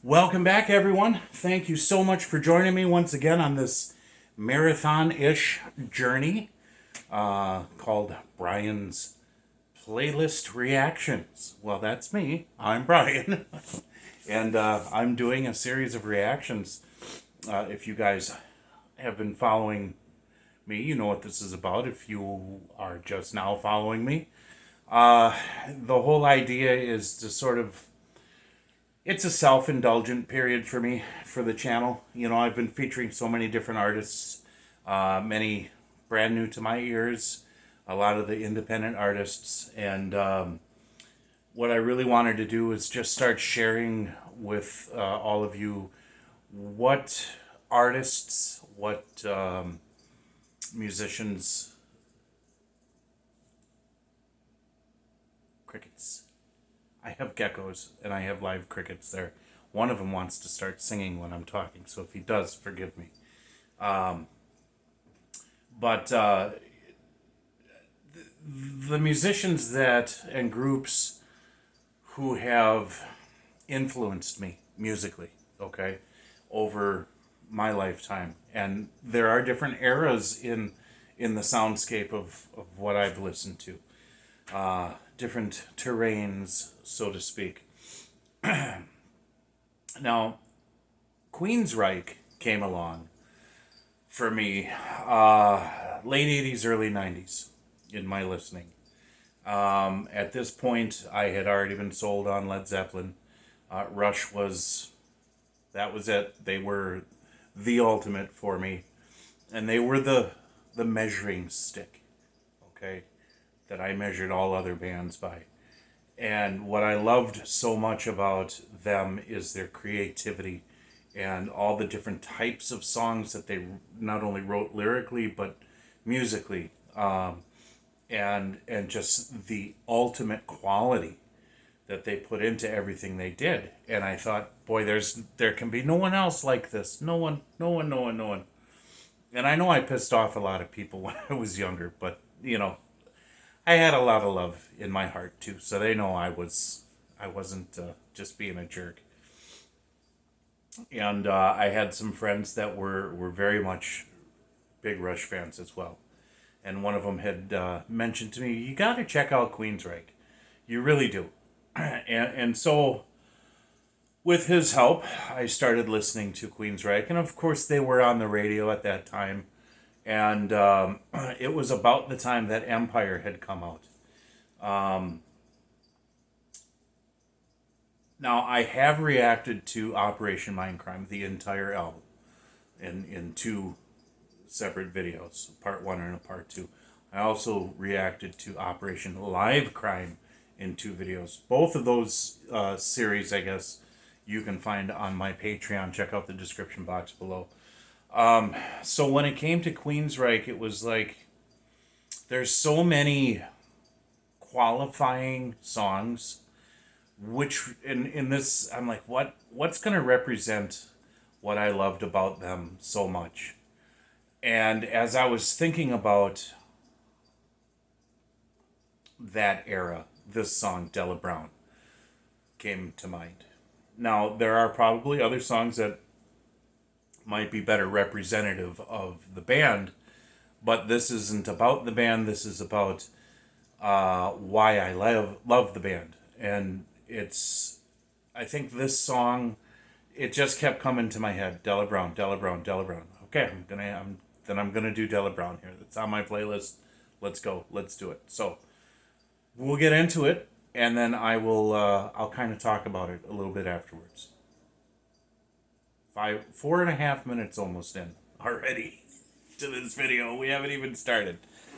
Welcome back, everyone. Thank you so much for joining me once again on this marathon-ish journey called Brian's Playlist Reactions. Well, that's me. I'm Brian. And I'm doing a series of reactions. If you guys have been following me, you know what this is about. If you are just now following me, the whole idea is to sort of it's a self-indulgent period for me for the channel. You know, I've been featuring so many different artists, many brand new to my ears, a lot of the independent artists, and what I really wanted to do is just start sharing with all of you what artists, what musicians, crickets. I have geckos and I have live crickets there. One of them wants to start singing when I'm talking, so if he does, forgive me. But the musicians that and groups who have influenced me musically, okay, over my lifetime, and there are different eras in the soundscape of what I've listened to. Different terrains, so to speak. Now, Queensryche came along for me late 80s, early 90s in my listening. At this point, I had already been sold on Led Zeppelin. Rush that was it. They were the ultimate for me. And they were the measuring stick, okay, that I measured all other bands by. And what I loved so much about them is their creativity and all the different types of songs that they not only wrote lyrically but musically, and just the ultimate quality that they put into everything they did. And I thought, boy, there can be no one else like this. No one. And I know I pissed off a lot of people when I was younger, but you know, I had a lot of love in my heart too, so they know I wasn't just being a jerk. And I had some friends that were very much big Rush fans as well. And one of them had mentioned to me, "You got to check out Queensryche. You really do." And so, with his help, I started listening to Queensryche, and of course they were on the radio at that time. And it was about the time that Empire had come out. Now, I have reacted to Operation Mindcrime, the entire album, in two separate videos, part one and a part two. I also reacted to Operation Live Crime in two videos. Both of those series, I guess, you can find on my Patreon. Check out the description box below. So when it came to Queensryche, it was like, there's so many qualifying songs, which in this, I'm like, what's going to represent what I loved about them so much? And as I was thinking about that era, this song, Della Brown, came to mind. Now, there are probably other songs that might be better representative of the band, but this isn't about the band. This is about why I love the band. And I think this song, it just kept coming to my head. Della Brown, Della Brown, Della Brown. Okay, I'm gonna do Della Brown here. That's on my playlist. Let's go. Let's do it. So we'll get into it, and then I'll kind of talk about it a little bit afterwards. 4.5 minutes almost in already to this video. We haven't even started.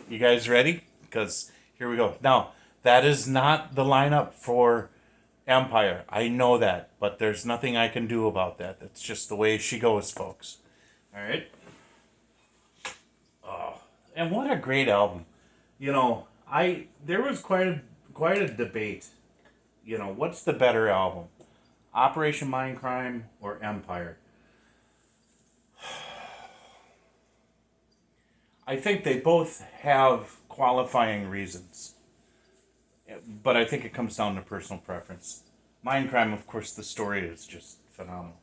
You guys ready? Because here we go. Now, that is not the lineup for Empire. I know that, but there's nothing I can do about that. That's just the way she goes, folks. All right? Oh, and what a great album. You know, there was quite a debate. You know, what's the better album? Operation Mindcrime or Empire? I think they both have qualifying reasons, but I think it comes down to personal preference. Mindcrime, of course, the story is just phenomenal.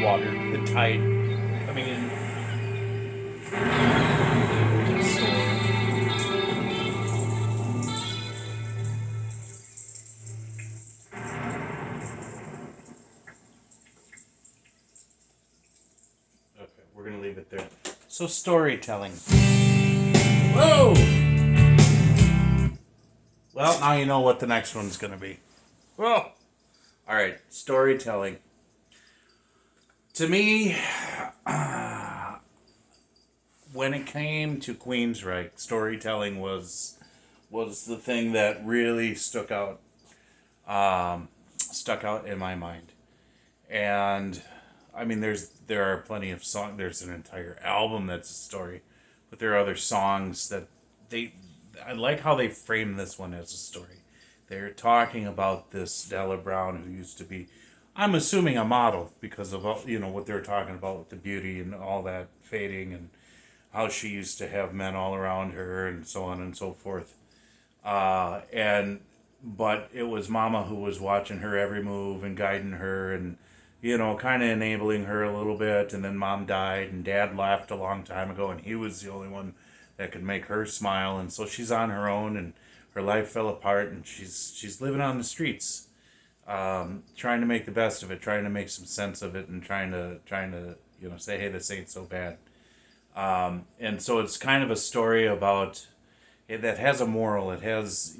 Water, the tide coming in the store. Okay, we're gonna leave it there. So storytelling. Whoa! Well, now you know what the next one's gonna be. Whoa! Alright, storytelling. To me, when it came to Queensryche, storytelling was the thing that really stuck out in my mind. And I mean, there are plenty of songs. There's an entire album that's a story, but there are other songs that they. I like how they frame this one as a story. They're talking about this Della Brown who used to be, I'm assuming, a model because of what they're talking about with the beauty and all that fading and how she used to have men all around her and so on and so forth. And but it was Mama who was watching her every move and guiding her and kind of enabling her a little bit. And then Mom died and Dad left a long time ago, and he was the only one that could make her smile. And so she's on her own, and her life fell apart, and she's living on the streets, trying to make the best of it, trying to make some sense of it, and trying to say, hey, this ain't so bad. And so it's kind of a story about that has a moral. It has,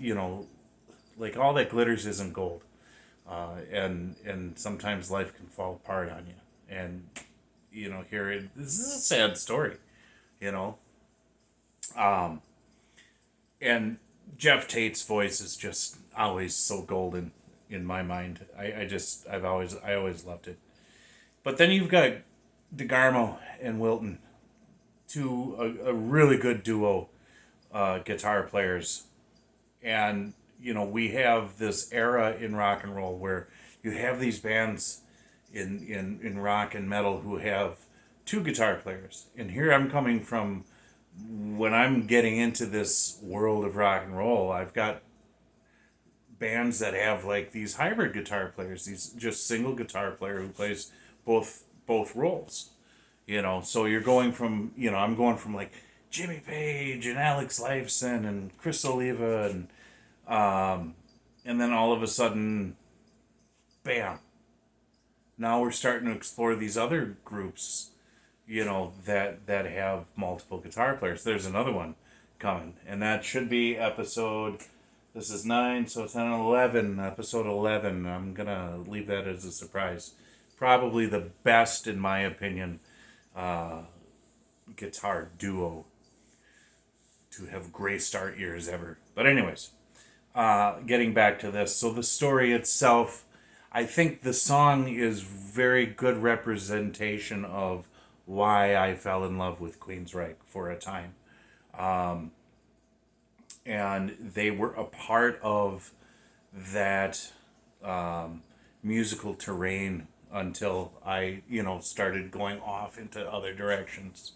like all that glitters isn't gold. And sometimes life can fall apart on you. And, this is a sad story, you know. And Jeff Tate's voice is just always so golden in my mind. I always loved it. But then you've got DeGarmo and Wilton, a really good duo guitar players. And, we have this era in rock and roll where you have these bands in rock and metal who have two guitar players. And here I'm coming from, when I'm getting into this world of rock and roll, I've got bands that have like these hybrid guitar players, these just single guitar player who plays both roles. So you're going from, I'm going from like Jimmy Page and Alex Lifeson and Chris Oliva and then all of a sudden, bam. Now we're starting to explore these other groups, that have multiple guitar players. There's another one coming, and that should be this is 9, so 10 and 11, episode 11. I'm going to leave that as a surprise. Probably the best, in my opinion, guitar duo to have graced our ears ever. But anyways, getting back to this. So the story itself, I think the song is very good representation of why I fell in love with Queensryche for a time. And they were a part of that musical terrain until I, started going off into other directions.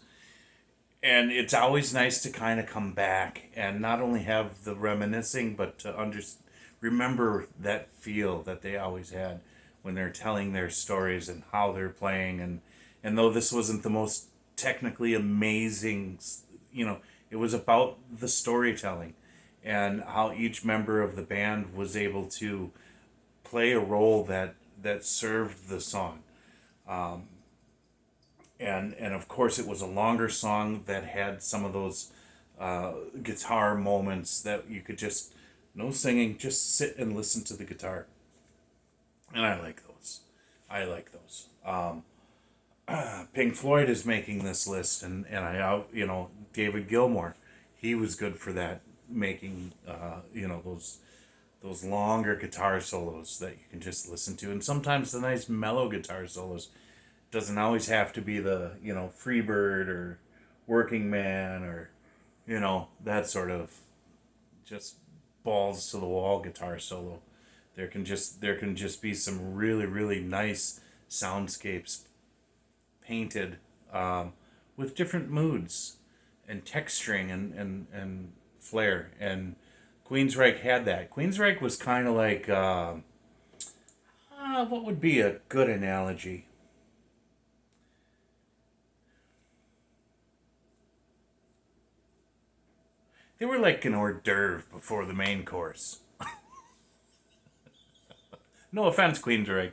And it's always nice to kind of come back and not only have the reminiscing, but to remember that feel that they always had when they're telling their stories and how they're playing. And though this wasn't the most technically amazing, it was about the storytelling and how each member of the band was able to play a role that served the song. And of course, it was a longer song that had some of those guitar moments that you could just, no singing, just sit and listen to the guitar. And I like those. Pink Floyd is making this list, and David Gilmour, he was good for that, making those longer guitar solos that you can just listen to, and sometimes the nice mellow guitar solos. Doesn't always have to be the Freebird or Working Man or that sort of just balls to the wall guitar solo. There can just be some really, really nice soundscapes painted with different moods and texturing and flair. And Queensryche had that. Queensryche was kind of like What would be a good analogy? They were like an hors d'oeuvre before the main course. No offense, Queensryche.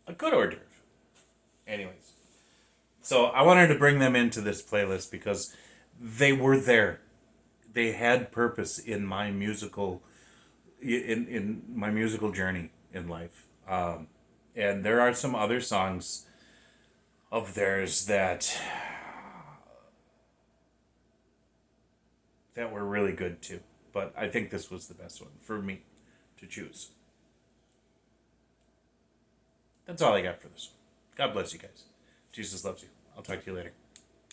A good hors d'oeuvre. Anyways. So I wanted to bring them into this playlist because they were there. They had purpose in my musical in my musical journey in life. And there are some other songs of theirs that were really good too. But I think this was the best one for me to choose. That's all I got for this one. God bless you guys. Jesus loves you. I'll talk to you later.